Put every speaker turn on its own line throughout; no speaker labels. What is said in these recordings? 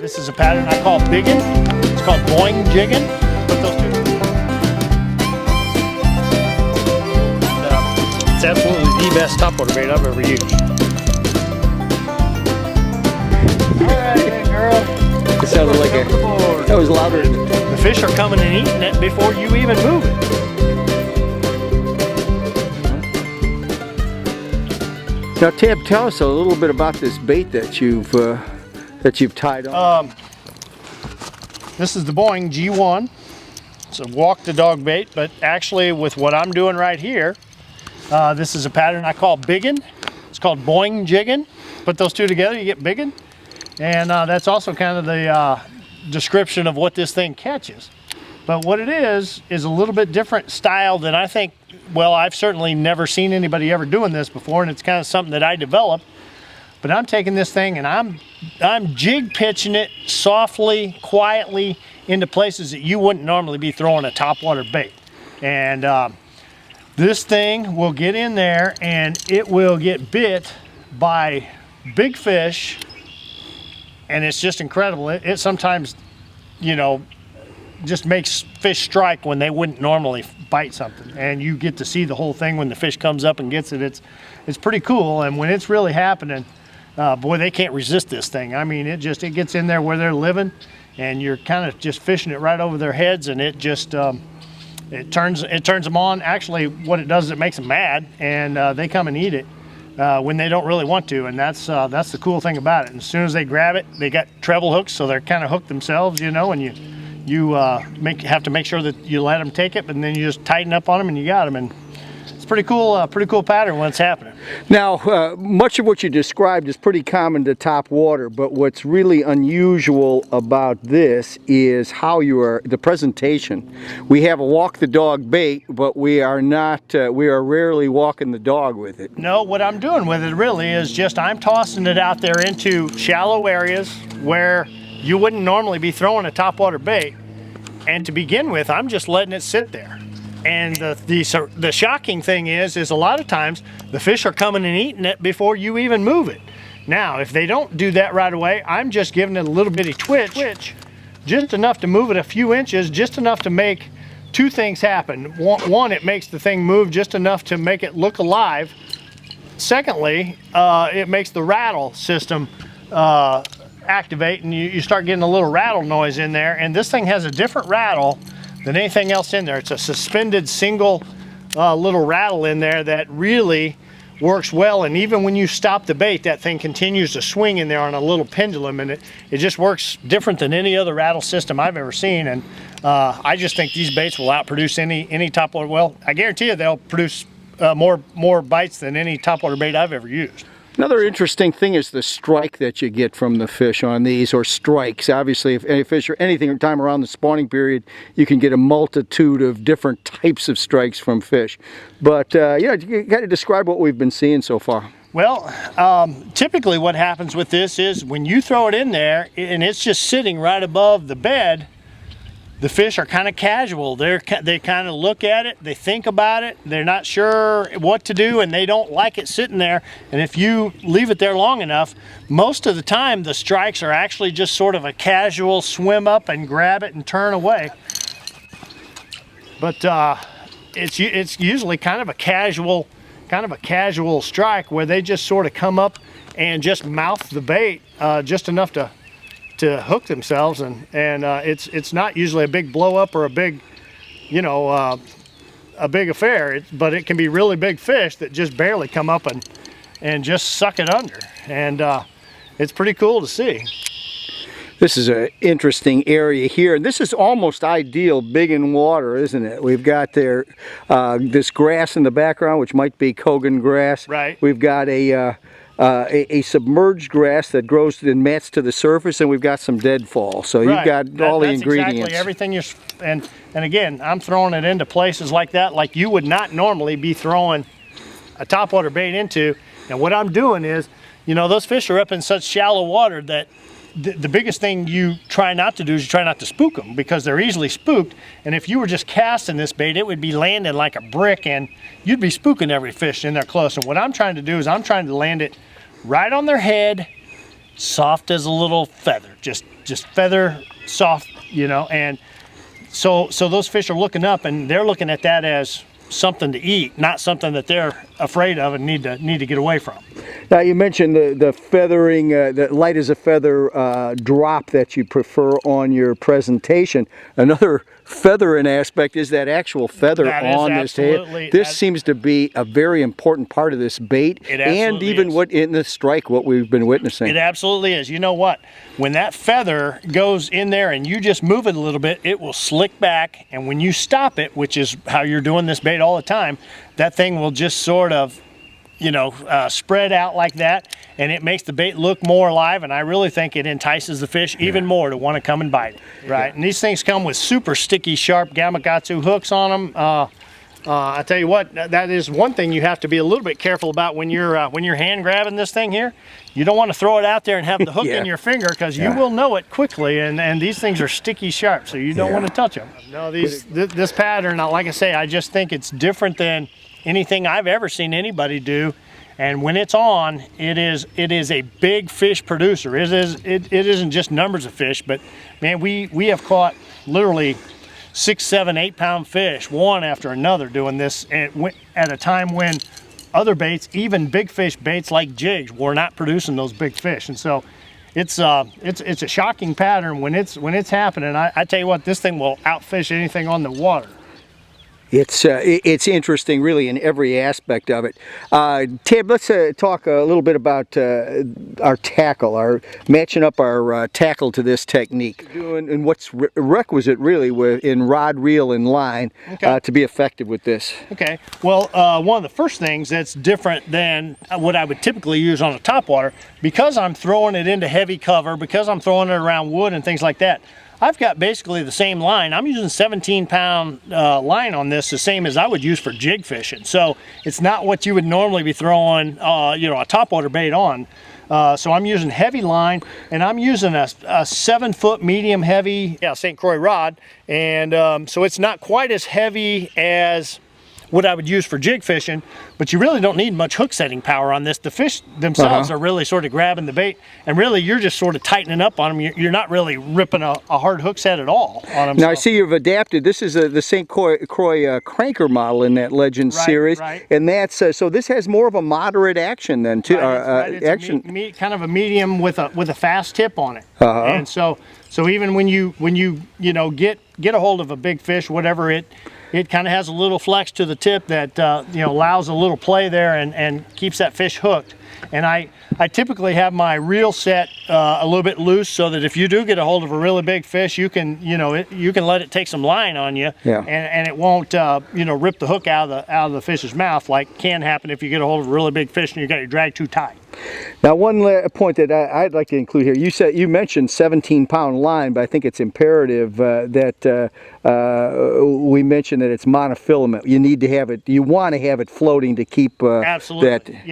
This is a pattern I call Biggin. It's called Boing G1. Put those two. It's absolutely the best topwater bait I've ever used. Alright, hey girl.
It sounded like that was louder.
The fish are coming and eating it before you even move it.
Now, Tab, tell us a little bit about this bait that you've tied on.
This is the Boing G1. It's a walk the dog bait, but actually with what I'm doing right here, this is a pattern I call Biggin. It's called Boing G1. Put those two together, you get Biggin. And that's also kind of the description of what this thing catches. But what it is a little bit different style than I think, well, I've certainly never seen anybody ever doing this before, and it's kind of something that I developed. But I'm taking this thing and I'm jig pitching it softly, quietly into places that you wouldn't normally be throwing a topwater bait. And this thing will get in there and it will get bit by big fish, and it's just incredible. It sometimes, you know, just makes fish strike when they wouldn't normally bite something, and you get to see the whole thing when the fish comes up and gets it. It's pretty cool, and when it's really happening, boy, they can't resist this thing. I mean, it gets in there where they're living, and you're kind of just fishing it right over their heads, and it just it turns them on. Actually, what it does is it makes them mad, and they come and eat it when they don't really want to, and that's the cool thing about it. And as soon as they grab it, they got treble hooks, so they're kind of hooked themselves, you know, and you have to make sure that you let them take it, but then you just tighten up on them and you got them. And it's pretty cool pattern when it's happening.
Now, much of what you described is pretty common to top water, but what's really unusual about this is how the presentation. We have a walk the dog bait, but we are rarely walking the dog with it.
No, what I'm doing with it really is just I'm tossing it out there into shallow areas where you wouldn't normally be throwing a topwater bait, and to begin with, I'm just letting it sit there. And the shocking thing is a lot of times the fish are coming and eating it before you even move it. Now, if they don't do that right away, I'm just giving it a little bitty twitch, just enough to move it a few inches, just enough to make two things happen. One, it makes the thing move just enough to make it look alive. Secondly, it makes the rattle system activate, and you start getting a little rattle noise in there. And this thing has a different rattle than anything else in there. It's a suspended single little rattle in there that really works well, and even when you stop the bait, that thing continues to swing in there on a little pendulum, and it just works different than any other rattle system I've ever seen. And I just think these baits will outproduce any topwater. Well, I guarantee you they'll produce more bites than any topwater bait I've ever used.
Another interesting thing is the strike that you get from the fish on these, or strikes. Obviously, if any fish or anything time around the spawning period, you can get a multitude of different types of strikes from fish. But you got to describe what we've been seeing so far.
Well, typically what happens with this is when you throw it in there and it's just sitting right above the bed, the fish are kind of casual. They kind of look at it, they think about it, they're not sure what to do, and they don't like it sitting there. And if you leave it there long enough, most of the time the strikes are actually just sort of a casual swim up and grab it and turn away. But it's usually kind of a casual strike where they just sort of come up and just mouth the bait just enough to hook themselves, and it's not usually a big blow up or a big, a big affair, but it can be really big fish that just barely come up and just suck it under, and it's pretty cool to see.
This is an interesting area here, and this is almost ideal Biggin water, isn't it? We've got there this grass in the background, which might be Kogan grass.
Right.
We've got a submerged grass that grows and mats to the surface, and we've got some deadfall. So you've got all the ingredients.
Exactly everything and again, I'm throwing it into places like that, like you would not normally be throwing a topwater bait into. And what I'm doing is, those fish are up in such shallow water that the biggest thing you try not to do is you try not to spook them, because they're easily spooked. And if you were just casting this bait, it would be landing like a brick, and you'd be spooking every fish in there close. And what I'm trying to do is I'm trying to land it right on their head soft as a little feather, just feather soft, you know. And so those fish are looking up, and they're looking at that as something to eat, not something that they're afraid of and need to get away from.
Now you mentioned the feathering, the light as a feather drop that you prefer on your presentation. Another feathering aspect is that actual feather on this tail. This seems to be a very important part of this bait, and even what in the strike, what we've been witnessing.
It absolutely is. You know what? When that feather goes in there and you just move it a little bit, it will slick back, and when you stop it, which is how you're doing this bait all the time, that thing will just sort of, you know, spread out like that, and it makes the bait look more alive, and I really think it entices the fish even more to want to come and bite it, right? Yeah. And these things come with super sticky, sharp Gamakatsu hooks on them. I tell you what, that is one thing you have to be a little bit careful about when you're hand grabbing this thing here. You don't want to throw it out there and have the hook in your finger, because you will know it quickly, and these things are sticky sharp, so you don't want to touch them. No, this pattern, like I say, I just think it's different than anything I've ever seen anybody do. And when it's on, it is a big fish producer. It isn't just numbers of fish, but man, we have caught literally 6, 7, 8 pound fish, one after another, doing this at a time when other baits, even big fish baits like jigs, were not producing those big fish. And so it's a shocking pattern when it's happening. I tell you what, this thing will outfish anything on the water.
It's interesting, really, in every aspect of it. Tab, let's talk a little bit about our tackle, matching up our tackle to this technique, and what's requisite, really, in rod, reel, and line to be effective with this.
Okay. Well, one of the first things that's different than what I would typically use on a topwater, because I'm throwing it into heavy cover, because I'm throwing it around wood and things like that, I've got basically the same line. I'm using 17-pound line on this, the same as I would use for jig fishing. So it's not what you would normally be throwing, you know, a topwater bait on. So I'm using heavy line, and I'm using a 7-foot medium heavy St. Croix rod, and so it's not quite as heavy as what I would use for jig fishing, but you really don't need much hook setting power on this. The fish themselves are really sort of grabbing the bait, and really you're just sort of tightening up on them. You're not really ripping a hard hook set at all on them.
Now I see you've adapted. This is the St. Croix cranker model in that Legend series, and that's so this has more of a moderate action than too.
It's action, kind of a medium with a fast tip on it, and so even when you know get a hold of a big fish, whatever it kind of has a little flex to the tip that you know, allows a little play there and keeps that fish hooked. And I typically have my reel set a little bit loose, so that if you do get a hold of a really big fish, you can you can let it take some line on you, and it won't you know, rip the hook out of the fish's mouth, like can happen if you get a hold of a really big fish and you got your drag too tight.
Now, one point that I'd like to include here, you mentioned 17-pound line, but I think it's imperative that we mention that it's monofilament. You need to have it. You want to have it floating to keep
absolutely.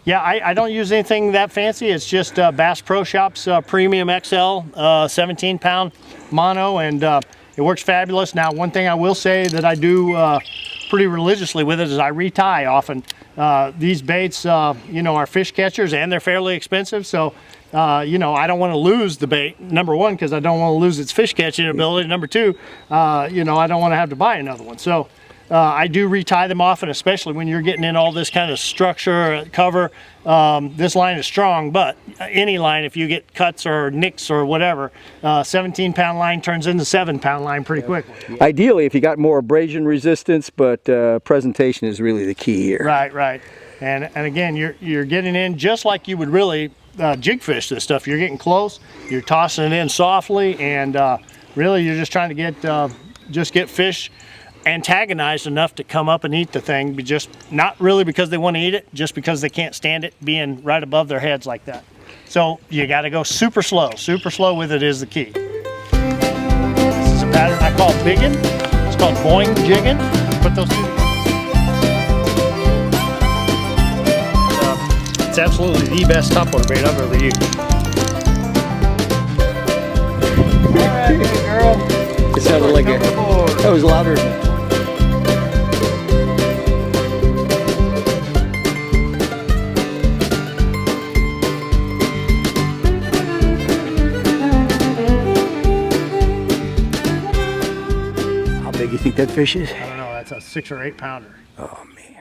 Yeah, I don't use anything that fancy. It's just Bass Pro Shops Premium XL 17-pound mono, and it works fabulous. Now, one thing I will say that I do pretty religiously with it is I retie often. These baits, you know, are fish catchers, and they're fairly expensive, so you know, I don't want to lose the bait, number one, because I don't want to lose its fish catching ability. Number two, you know, I don't want to have to buy another one. So I do retie them often, especially when you're getting in all this kind of structure, cover. This line is strong, but any line, if you get cuts or nicks or whatever, 17-pound line turns into 7-pound line pretty quickly.
Ideally, if you got more abrasion resistance, but presentation is really the key here.
Right. And again, you're getting in just like you would really jig fish this stuff. You're getting close, you're tossing it in softly, and really you're just trying to get fish antagonized enough to come up and eat the thing, but just not really because they want to eat it, just because they can't stand it being right above their heads like that. So you got to go super slow with it is the key. This is a pattern I call Biggin. It's called Boing G1. Put those two together. It's absolutely the best topwater bait I've ever used. All right, big girl.
It sounded like that was louder. big you think that fish is?
I don't know, that's a 6 or 8 pounder.
Oh man.